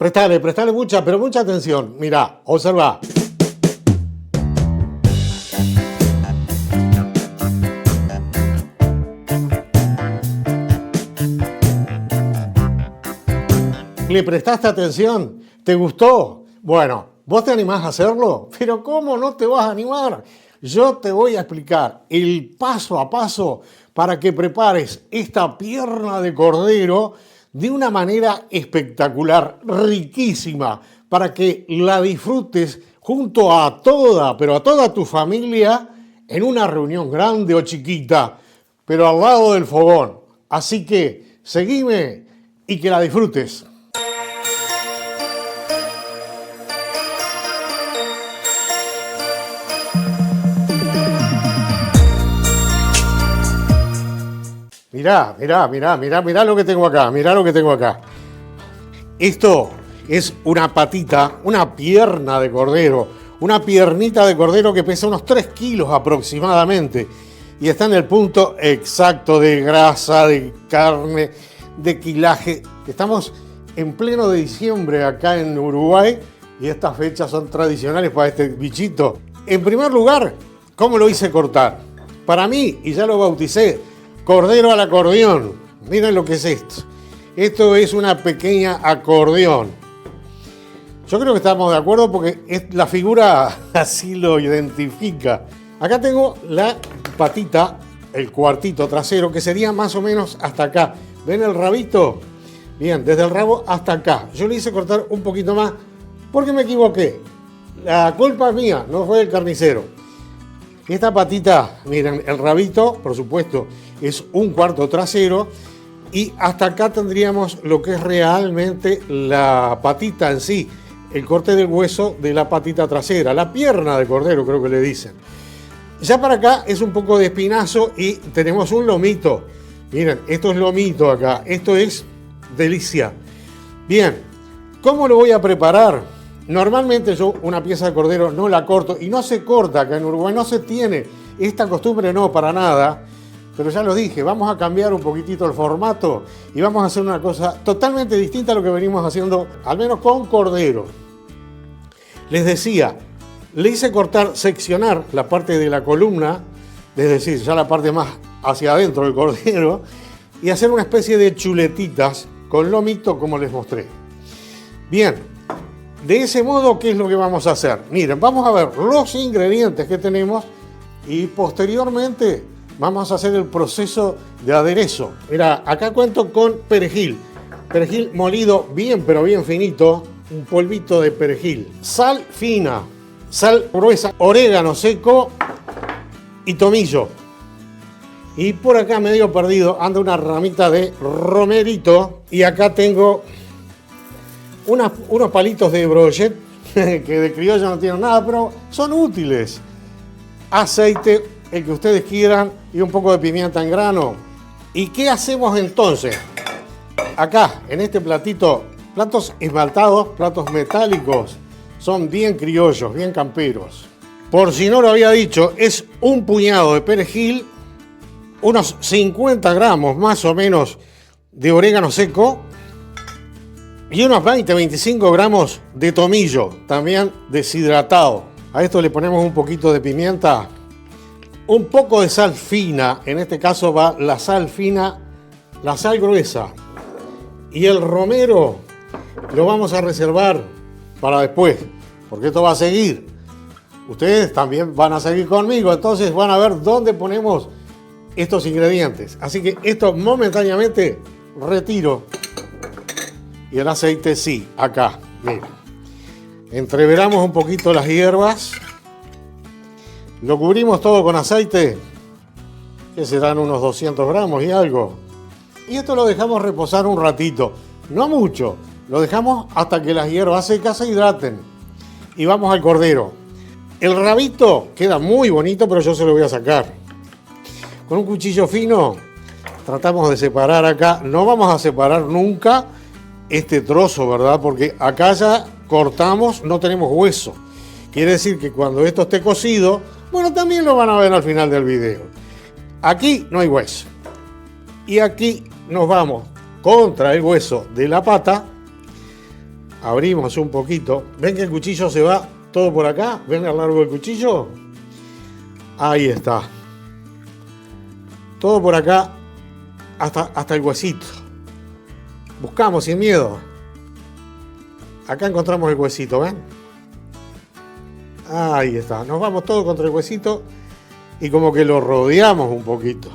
Prestale mucha, pero mucha atención. Mirá, observa. ¿Le prestaste atención? ¿Te gustó? Bueno, ¿vos te animás a hacerlo? Pero ¿cómo no te vas a animar? Yo te voy a explicar el paso a paso para que prepares esta pierna de cordero de una manera espectacular, riquísima, para que la disfrutes junto a toda, pero a toda tu familia en una reunión grande o chiquita, pero al lado del fogón. Así que seguime y que la disfrutes. Mirá lo que tengo acá, mirá lo que tengo acá. Esto es una patita, una pierna de cordero, una piernita de cordero que pesa unos 3 kilos aproximadamente y está en el punto exacto de grasa, de carne, de quilaje. Estamos en pleno de diciembre acá en Uruguay y estas fechas son tradicionales para este bichito. En primer lugar, ¿cómo lo hice cortar? Para mí, y ya lo bauticé, cordero al acordeón. Miren lo que es esto. Esto es una pequeña acordeón. Yo creo que estamos de acuerdo porque la figura así lo identifica. Acá tengo la patita, el cuartito trasero, que sería más o menos hasta acá. ¿Ven el rabito? Bien, desde el rabo hasta acá. Yo le hice cortar un poquito más porque me equivoqué. La culpa es mía, no fue del carnicero. Esta patita, miren, el rabito, por supuesto, es un cuarto trasero y hasta acá tendríamos lo que es realmente la patita en sí, el corte del hueso de la patita trasera, la pierna de cordero creo que le dicen. Ya para acá es un poco de espinazo y tenemos un lomito. Miren, esto es lomito acá, esto es delicia. Bien, ¿cómo lo voy a preparar? Normalmente yo una pieza de cordero no la corto y no se corta acá en Uruguay, no se tiene esta costumbre, no, para nada. Pero ya lo dije, vamos a cambiar un poquitito el formato y vamos a hacer una cosa totalmente distinta a lo que venimos haciendo, al menos con cordero. Les decía, le hice cortar, seccionar la parte de la columna, es decir, ya la parte más hacia adentro del cordero, y hacer una especie de chuletitas con lomito como les mostré. Bien, de ese modo, ¿qué es lo que vamos a hacer? Miren, vamos a ver los ingredientes que tenemos y posteriormente vamos a hacer el proceso de aderezo. Mira, acá cuento con perejil. Perejil molido bien, pero bien finito. Un polvito de perejil. Sal fina, sal gruesa, orégano seco y tomillo. Y por acá medio perdido anda una ramita de romerito. Y acá tengo unos palitos de brochet que de criollo no tienen nada, pero son útiles. Aceite, el que ustedes quieran, y un poco de pimienta en grano. ¿Y qué hacemos entonces? Acá, en este platito, platos esmaltados, platos metálicos, son bien criollos, bien camperos. Por si no lo había dicho, es un puñado de perejil, unos 50 gramos más o menos de orégano seco y unos 20-25 gramos de tomillo, también deshidratado. A esto le ponemos un poquito de pimienta. Un poco de sal fina, en este caso va la sal fina, la sal gruesa. Y el romero lo vamos a reservar para después, porque esto va a seguir. Ustedes también van a seguir conmigo, entonces van a ver dónde ponemos estos ingredientes. Así que esto momentáneamente retiro. Y el aceite sí, acá, miren. Entreveramos un poquito las hierbas. Lo cubrimos todo con aceite, que serán unos 200 gramos y algo. Y esto lo dejamos reposar un ratito, no mucho. Lo dejamos hasta que las hierbas secas se hidraten. Y vamos al cordero. El rabito queda muy bonito, pero yo se lo voy a sacar. Con un cuchillo fino tratamos de separar acá. No vamos a separar nunca este trozo, ¿verdad? Porque acá ya cortamos, no tenemos hueso. Quiere decir que cuando esto esté cocido, bueno, también lo van a ver al final del video. Aquí no hay hueso. Y aquí nos vamos contra el hueso de la pata Abrimos un poquito. ¿Ven que el cuchillo se va todo por acá? ¿Ven a largo del cuchillo? Ahí está. Todo por acá hasta el huesito. Buscamos sin miedo. Acá encontramos el huesito, ¿ven? Ahí está. Nos vamos todos contra el huesito y como que lo rodeamos un poquito.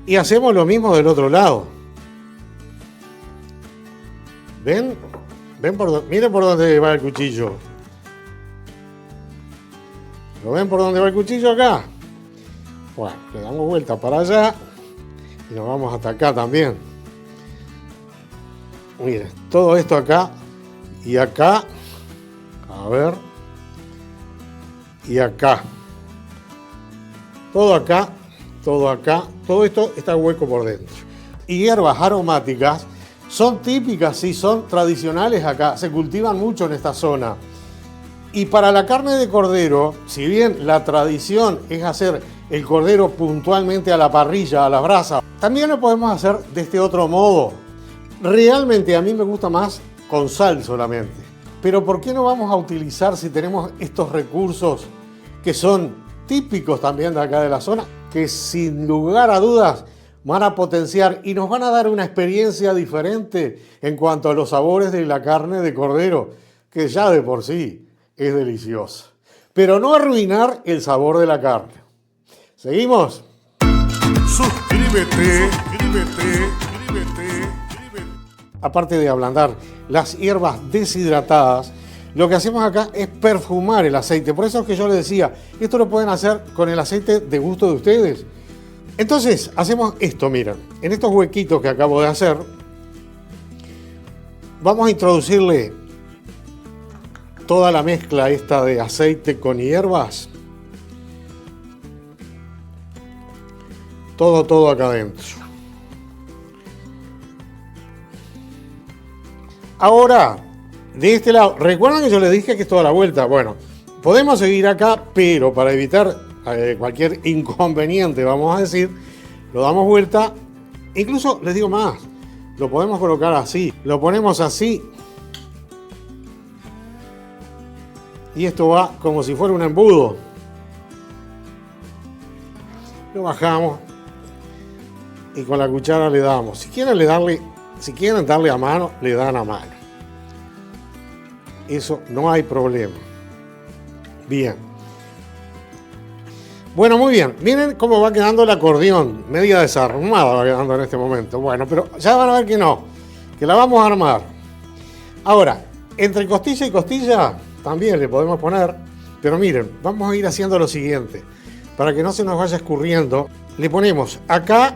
Y hacemos lo mismo del otro lado. ¿Ven? Miren por dónde va el cuchillo. ¿Lo ven por dónde va el cuchillo acá? Bueno, le damos vuelta para allá y nos vamos hasta acá también. Miren, todo esto acá y acá. A ver. Y acá. Todo acá, todo acá. Todo esto está hueco por dentro. Y hierbas aromáticas son típicas, sí, son tradicionales acá. Se cultivan mucho en esta zona. Y para la carne de cordero, si bien la tradición es hacer el cordero puntualmente a la parrilla, a la brasa, también lo podemos hacer de este otro modo. Realmente a mí me gusta más con sal solamente. Pero ¿por qué no vamos a utilizar, si tenemos estos recursos que son típicos también de acá de la zona, que sin lugar a dudas van a potenciar y nos van a dar una experiencia diferente en cuanto a los sabores de la carne de cordero, que ya de por sí es deliciosa, pero no arruinar el sabor de la carne. ¿Seguimos? Suscríbete. Aparte de ablandar las hierbas deshidratadas, lo que hacemos acá es perfumar el aceite. Por eso es que yo les decía, esto lo pueden hacer con el aceite de gusto de ustedes. Entonces, hacemos esto, miren, en estos huequitos que acabo de hacer, vamos a introducirle toda la mezcla esta de aceite con hierbas. Todo acá adentro. Ahora, de este lado, recuerdan que yo les dije que es toda la vuelta. Bueno, podemos seguir acá, pero para evitar cualquier inconveniente, vamos a decir, lo damos vuelta. Incluso les digo más, lo podemos colocar así, lo ponemos así. Y esto va como si fuera un embudo. Lo bajamos y con la cuchara le damos. Si quieren darle a mano, le dan a mano. Eso no hay problema. Bien. Bueno, muy bien. Miren cómo va quedando el acordeón. Media desarmada va quedando en este momento. Bueno, pero ya van a ver que no. Que la vamos a armar. Ahora, entre costilla y costilla también le podemos poner. Pero miren, vamos a ir haciendo lo siguiente. Para que no se nos vaya escurriendo. Le ponemos acá.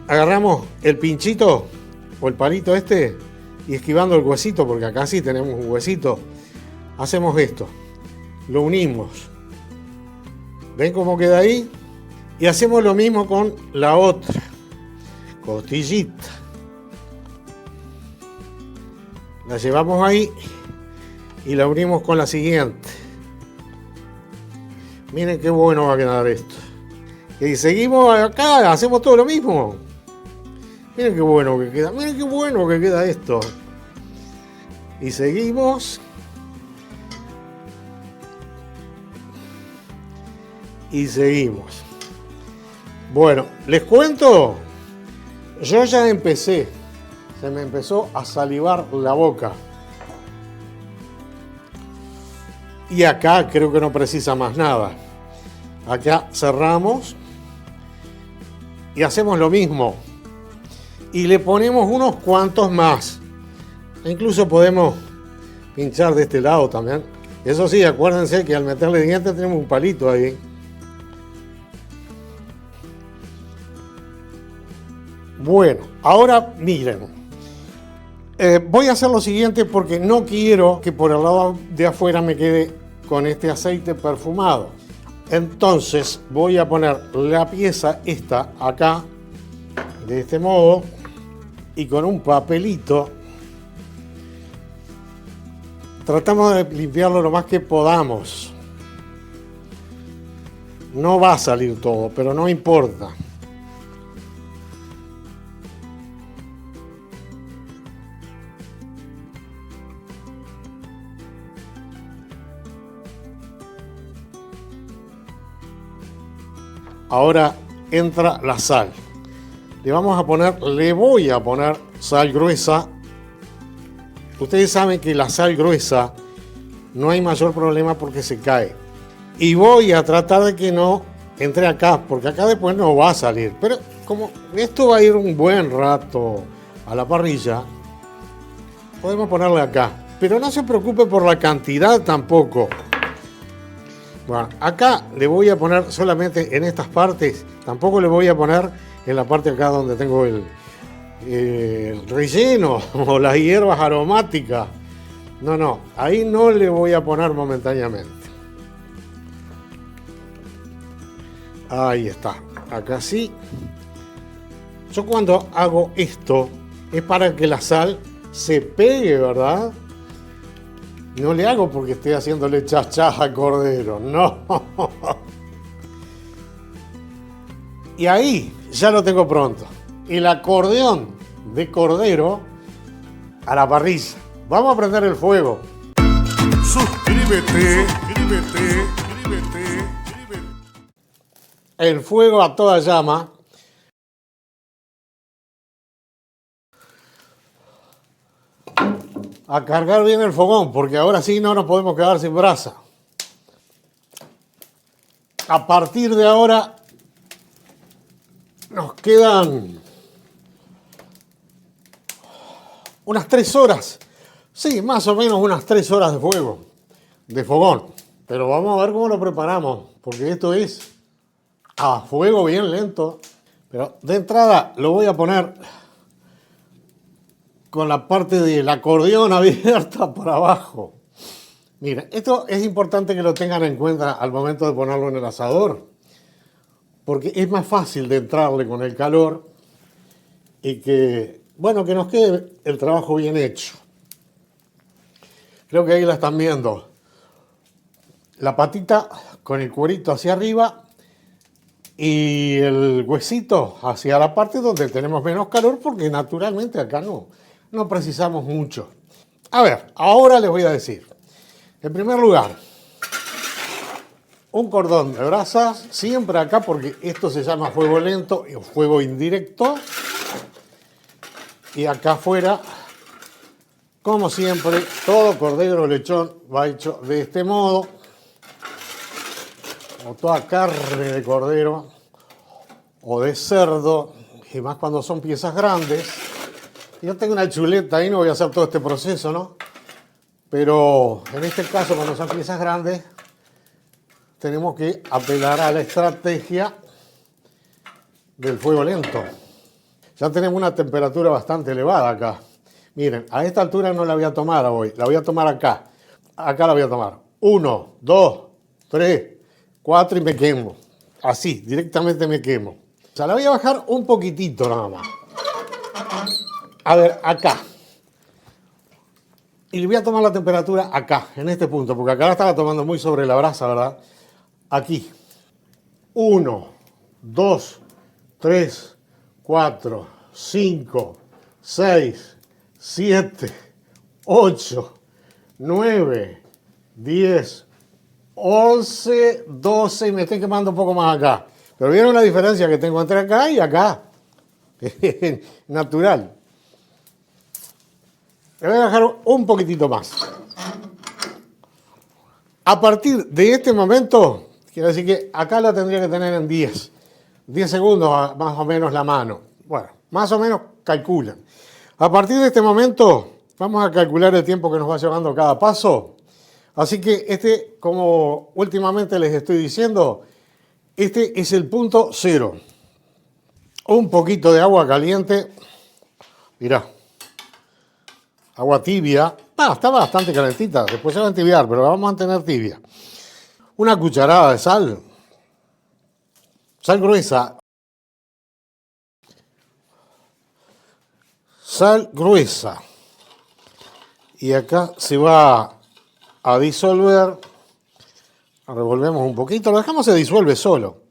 Agarramos el pinchito o el palito este y esquivando el huesito, porque acá sí tenemos un huesito, hacemos esto, lo unimos. ¿Ven cómo queda ahí? Y hacemos lo mismo con la otra costillita. La llevamos ahí y la unimos con la siguiente. Miren qué bueno va a quedar esto. Y seguimos acá, hacemos todo lo mismo. Miren qué bueno que queda, miren qué bueno que queda esto. Y seguimos. Y seguimos. Bueno, les cuento. Yo ya empecé. Se me empezó a salivar la boca. Y acá creo que no precisa más nada. Acá cerramos. Y hacemos lo mismo. Y le ponemos unos cuantos más. Incluso podemos pinchar de este lado también. Eso sí, acuérdense que al meterle dientes tenemos un palito ahí. Bueno, ahora miren. Voy a hacer lo siguiente porque no quiero que por el lado de afuera me quede con este aceite perfumado. Entonces voy a poner la pieza esta acá, de este modo. Y con un papelito tratamos de limpiarlo lo más que podamos. No va a salir todo, pero no importa. Ahora entra la sal. Le voy a poner sal gruesa. Ustedes saben que la sal gruesa no hay mayor problema porque se cae. Y voy a tratar de que no entre acá, porque acá después no va a salir. Pero como esto va a ir un buen rato a la parrilla, podemos ponerle acá. Pero no se preocupe por la cantidad tampoco. Bueno, acá le voy a poner solamente en estas partes. Tampoco le voy a poner en la parte acá donde tengo el relleno o las hierbas aromáticas. No, ahí no le voy a poner momentáneamente. Ahí está, acá sí. Yo cuando hago esto es para que la sal se pegue, ¿verdad? No le hago porque estoy haciéndole chachá al cordero, no. Y ahí ya lo tengo pronto. El acordeón de cordero a la parrilla. Vamos a prender el fuego. Suscríbete. El fuego a toda llama. A cargar bien el fogón, porque ahora sí no nos podemos quedar sin brasa. A partir de ahora nos quedan unas 3 horas. Sí, más o menos unas 3 horas de fuego, de fogón. Pero vamos a ver cómo lo preparamos, porque esto es a fuego bien lento. Pero de entrada lo voy a poner con la parte del acordeón abierta por abajo. Mira, esto es importante que lo tengan en cuenta al momento de ponerlo en el asador, porque es más fácil de entrarle con el calor y que, bueno, que nos quede el trabajo bien hecho. Creo que ahí la están viendo. La patita con el cuerito hacia arriba y el huesito hacia la parte donde tenemos menos calor, porque naturalmente acá no precisamos mucho. A ver, ahora les voy a decir. En primer lugar, un cordón de brasas, siempre acá, porque esto se llama fuego lento o fuego indirecto. Y acá afuera, como siempre, todo cordero lechón va hecho de este modo. O toda carne de cordero o de cerdo, y más cuando son piezas grandes. Yo tengo una chuleta ahí, no voy a hacer todo este proceso, ¿no? Pero en este caso, cuando son piezas grandes, tenemos que apelar a la estrategia del fuego lento. Ya tenemos una temperatura bastante elevada acá. Miren, a esta altura no la voy a tomar hoy, la voy a tomar acá. Acá la voy a tomar. 1, 2, 3, 4 y me quemo. Así, directamente me quemo. O sea, la voy a bajar un poquitito nada más. A ver, acá. Y le voy a tomar la temperatura acá, en este punto, porque acá la estaba tomando muy sobre la brasa, ¿verdad? Aquí. 1, 2, 3, 4, 5, 6, 7, 8, 9, 10, 11, 12 y me estoy quemando un poco más acá. Pero vieron la diferencia que tengo entre acá y acá. Natural. Le voy a dejar un poquitito más. A partir de este momento, quiero decir que acá la tendría que tener en 10. 10 segundos más o menos la mano. Bueno, más o menos calculan. A partir de este momento, vamos a calcular el tiempo que nos va llevando cada paso. Así que como últimamente les estoy diciendo, este es el punto 0. Un poquito de agua caliente. Mirá. Agua tibia. Está bastante calentita. Después se va a entibiar, pero la vamos a mantener tibia. Una cucharada de sal. Sal gruesa. Sal gruesa. Y acá se va a disolver. Revolvemos un poquito. Lo dejamos, se disuelve solo.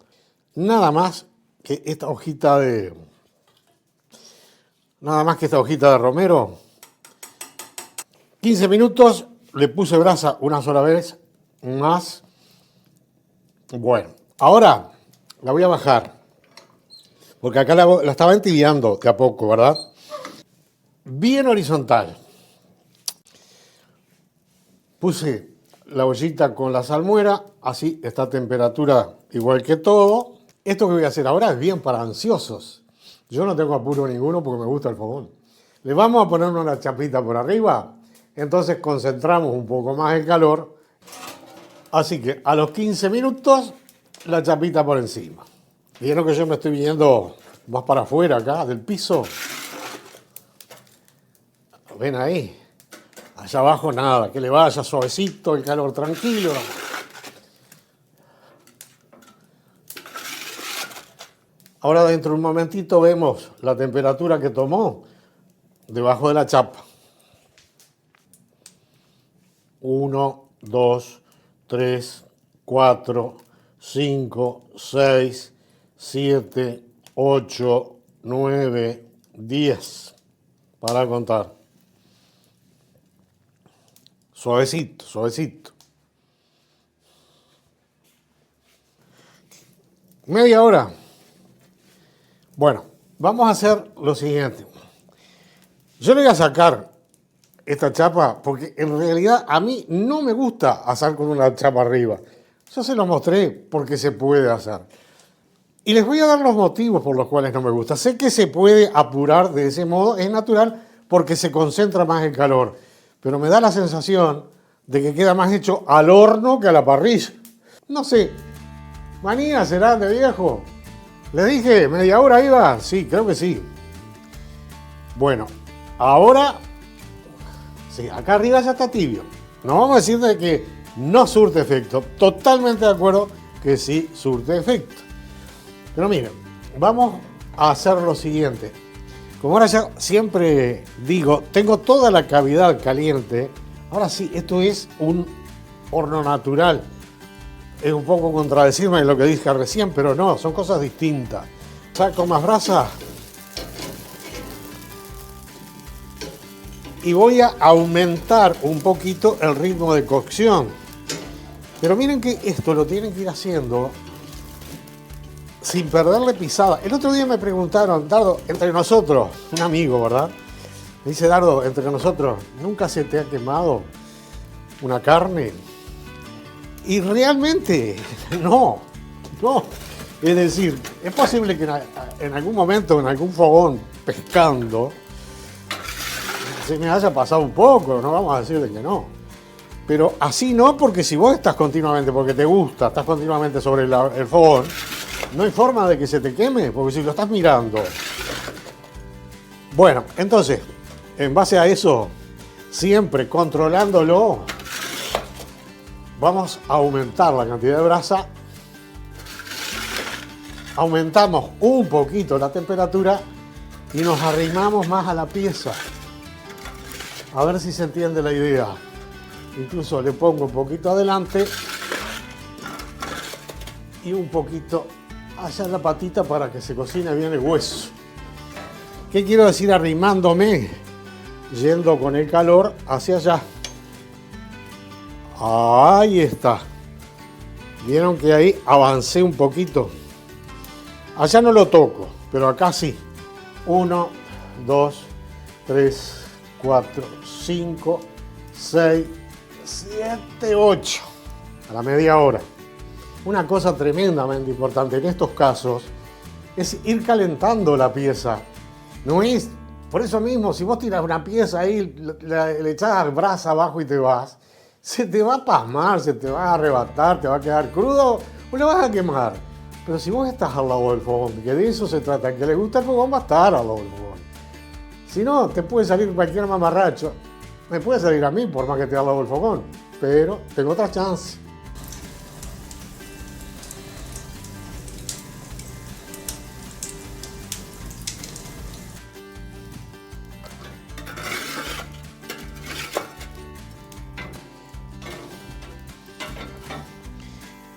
Nada más que esta hojita de... romero. 15 minutos. Le puse brasa una sola vez. Más. Bueno. Ahora La voy a bajar. Porque acá la estaba entibiando de a poco, ¿verdad? Bien horizontal. Puse la ollita con la salmuera, así está a temperatura igual que todo. Esto que voy a hacer ahora es bien para ansiosos. Yo no tengo apuro ninguno porque me gusta el fogón. Le vamos a poner una chapita por arriba, entonces concentramos un poco más el calor. Así que a los 15 minutos la chapita por encima. Vieron que yo me estoy viniendo más para afuera acá del piso. ¿Ven ahí? Allá abajo nada, que le vaya suavecito, el calor tranquilo. Ahora dentro de un momentito vemos la temperatura que tomó debajo de la chapa. 1, 2, 3, 4, 5, 6, 7, 8, 9, 10. Para contar. Suavecito, suavecito. Media hora. Bueno, vamos a hacer lo siguiente. Yo le voy a sacar esta chapa porque en realidad a mí no me gusta hacer con una chapa arriba. Yo se lo mostré porque se puede hacer. Y les voy a dar los motivos por los cuales no me gusta. Sé que se puede apurar de ese modo, es natural porque se concentra más el calor. Pero me da la sensación de que queda más hecho al horno que a la parrilla. No sé, manía será de viejo. ¿Les dije media hora iba? Sí, creo que sí. Bueno, ahora, sí, acá arriba ya está tibio. No vamos a decir de que no surte efecto. Totalmente de acuerdo que sí surte efecto. Pero miren, vamos a hacer lo siguiente. Como ahora ya siempre digo, tengo toda la cavidad caliente. Ahora sí, esto es un horno natural. Es un poco contradecirme de lo que dije recién, pero no, son cosas distintas. Saco más brasa. Y voy a aumentar un poquito el ritmo de cocción. Pero miren que esto lo tienen que ir haciendo sin perderle pisada. El otro día me preguntaron, Dardo, entre nosotros, un amigo, ¿verdad? Me dice, Dardo, entre nosotros, ¿nunca se te ha quemado una carne? Y realmente, no. Es decir, es posible que en algún momento, en algún fogón, pescando, se me haya pasado un poco, no vamos a decir de que no. Pero así no, porque si vos estás continuamente, porque te gusta, estás continuamente sobre el fogón, no hay forma de que se te queme, porque si lo estás mirando. Bueno, entonces, en base a eso, siempre controlándolo, vamos a aumentar la cantidad de brasa. Aumentamos un poquito la temperatura y nos arrimamos más a la pieza. A ver si se entiende la idea. Incluso le pongo un poquito adelante y un poquito allá en la patita para que se cocine bien el hueso. ¿Qué quiero decir arrimándome? Yendo con el calor hacia allá. Ahí está. Vieron que ahí avancé un poquito. Allá no lo toco, pero acá sí. 1, 2, 3, 4, 5, 6, 7, 8. A la media hora. Una cosa tremendamente importante en estos casos es ir calentando la pieza. No es, por eso mismo, si vos tiras una pieza ahí, le echás brasa abajo y te vas, se te va a pasmar, se te va a arrebatar, te va a quedar crudo o le vas a quemar. Pero si vos estás al lado del fogón, que de eso se trata, el que le gusta el fogón va a estar al lado del fogón. Si no, te puede salir cualquier mamarracho. Me puede salir a mí por más que esté al lado del fogón, pero tengo otra chance.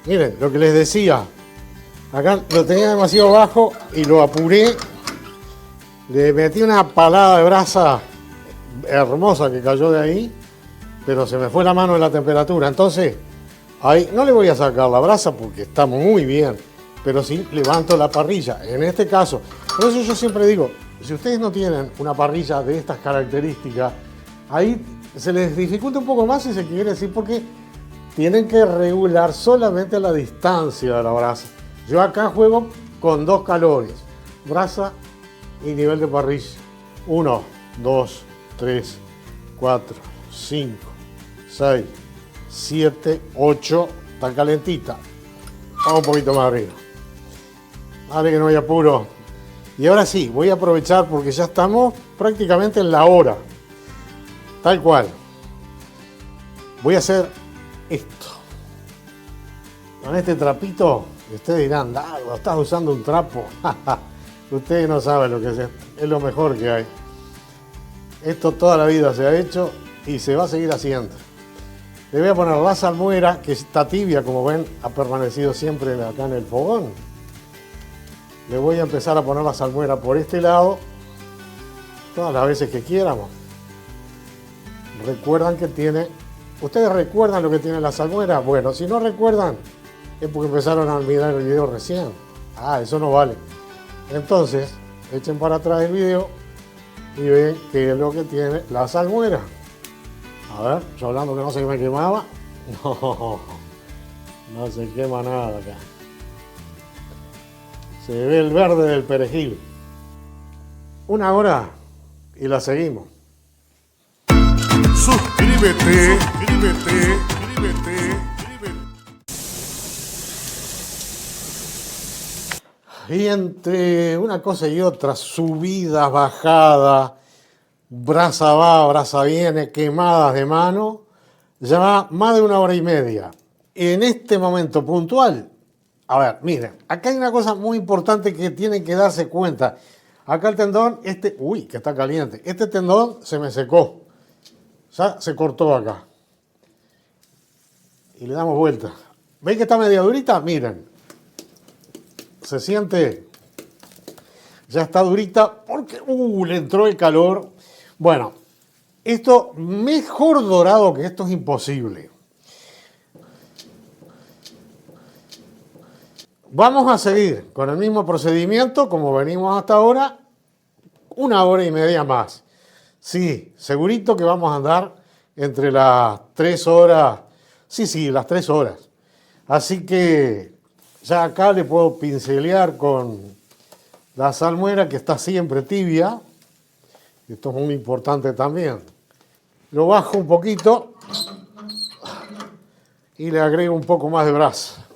Miren, lo que les decía, acá lo tenía demasiado bajo y lo apuré, le metí una palada de brasa hermosa que cayó de ahí, pero se me fue la mano en la temperatura, entonces ahí no le voy a sacar la brasa porque está muy bien, pero sí levanto la parrilla. En este caso, por eso yo siempre digo, si ustedes no tienen una parrilla de estas características, ahí se les dificulta un poco más si se quiere decir, porque tienen que regular solamente la distancia de la brasa. Yo acá juego con 2 calores, brasa y nivel de parrilla. 1, 2, 3, 4, 5, 6, 7, 8, está calentita. Vamos un poquito más arriba. Vale, que no hay apuro. Y ahora sí, voy a aprovechar porque ya estamos prácticamente en la hora. Tal cual. Voy a hacer esto. Con este trapito, ustedes dirán, estás usando un trapo. Ustedes no saben lo que es esto. Es lo mejor que hay. Esto toda la vida se ha hecho y se va a seguir haciendo. Le voy a poner la salmuera, que está tibia, como ven, ha permanecido siempre acá en el fogón. Le voy a empezar a poner la salmuera por este lado, todas las veces que quieramos. Recuerdan que tiene... ¿Ustedes recuerdan lo que tiene la salmuera? Bueno, si no recuerdan, es porque empezaron a mirar el video recién. Eso no vale. Entonces, echen para atrás el video y ven qué es lo que tiene la salmuera. A ver, yo hablando que no se me quemaba. No se quema nada acá. Se ve el verde del perejil. 1 hora y la seguimos. Suscríbete. Y entre una cosa y otra, subidas, bajadas, brasa va, brasa viene, quemadas de mano, ya va más de 1 hora y media. En este momento puntual, a ver, miren, acá hay una cosa muy importante que tienen que darse cuenta. Acá el tendón, que está caliente, este tendón se me secó, ya se cortó acá. Y le damos vuelta. ¿Ven que está media durita? Miren, se siente, ya está durita porque le entró el calor. Bueno, esto mejor dorado que esto es imposible. Vamos a seguir con el mismo procedimiento como venimos hasta ahora, 1 hora y media más. Sí, segurito que vamos a andar entre las 3 horas, sí, las 3 horas. Así que ya acá le puedo pincelear con la salmuera que está siempre tibia. Esto es muy importante también. Lo bajo un poquito y le agrego un poco más de brasa.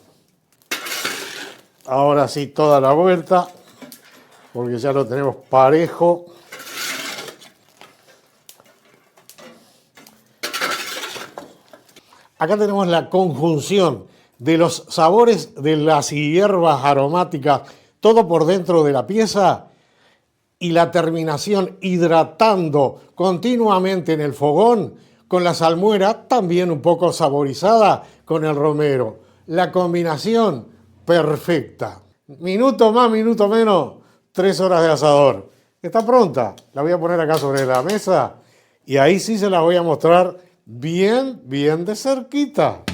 Ahora sí, toda la vuelta, porque ya lo tenemos parejo. Acá tenemos la conjunción de los sabores de las hierbas aromáticas, todo por dentro de la pieza, y la terminación hidratando continuamente en el fogón con la salmuera, también un poco saborizada con el romero. La combinación perfecta. Minuto más, minuto menos, 3 horas de asador. Está pronta. La voy a poner acá sobre la mesa y ahí sí se la voy a mostrar bien de cerquita.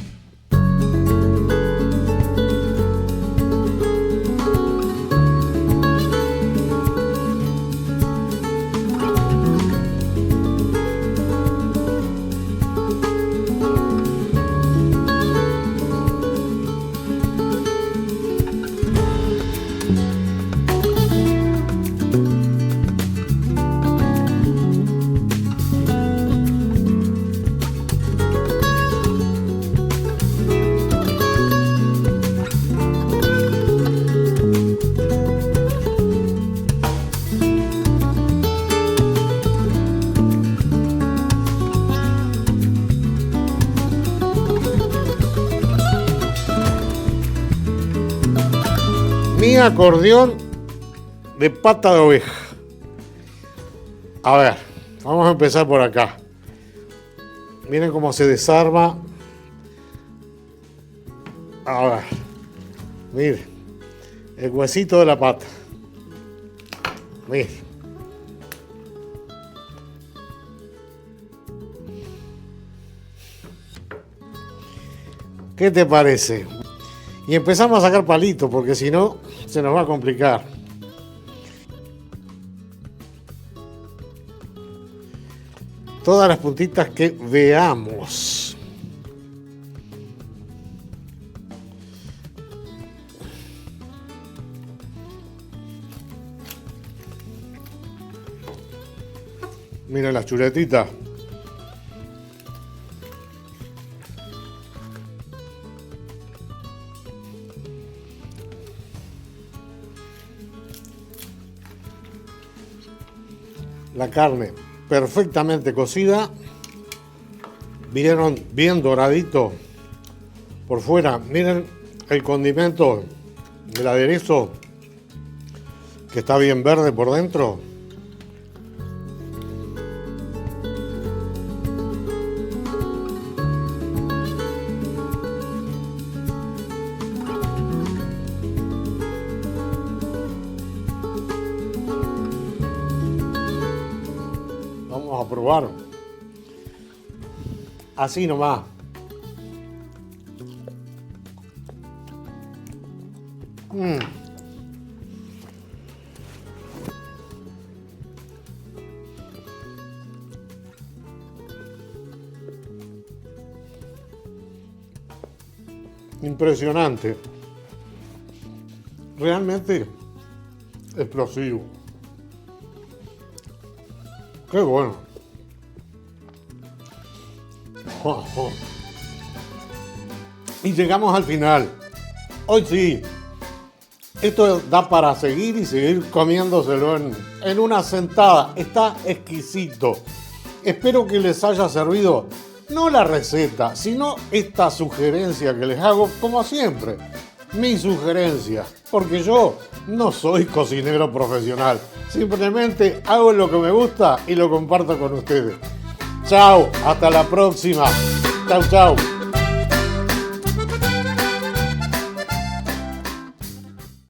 Mi acordeón de pata de oveja. A ver, vamos a empezar por acá. Miren cómo se desarma. A ver, miren, el huesito de la pata. Miren. ¿Qué te parece? Y empezamos a sacar palitos, porque si no, se nos va a complicar. Todas las puntitas que veamos. Miren las chuletitas. La carne perfectamente cocida. Vieron bien doradito por fuera. Miren el condimento del aderezo que está bien verde por dentro. Vamos a probar. Así nomás. Impresionante. Realmente explosivo. Qué bueno. Y llegamos al final. Hoy sí. Esto da para seguir y seguir comiéndoselo en una sentada. Está exquisito. Espero que les haya servido no la receta, sino esta sugerencia que les hago, como siempre. Mi sugerencia. Porque yo no soy cocinero profesional. Simplemente hago lo que me gusta y lo comparto con ustedes. Chao, hasta la próxima. Chao, chao.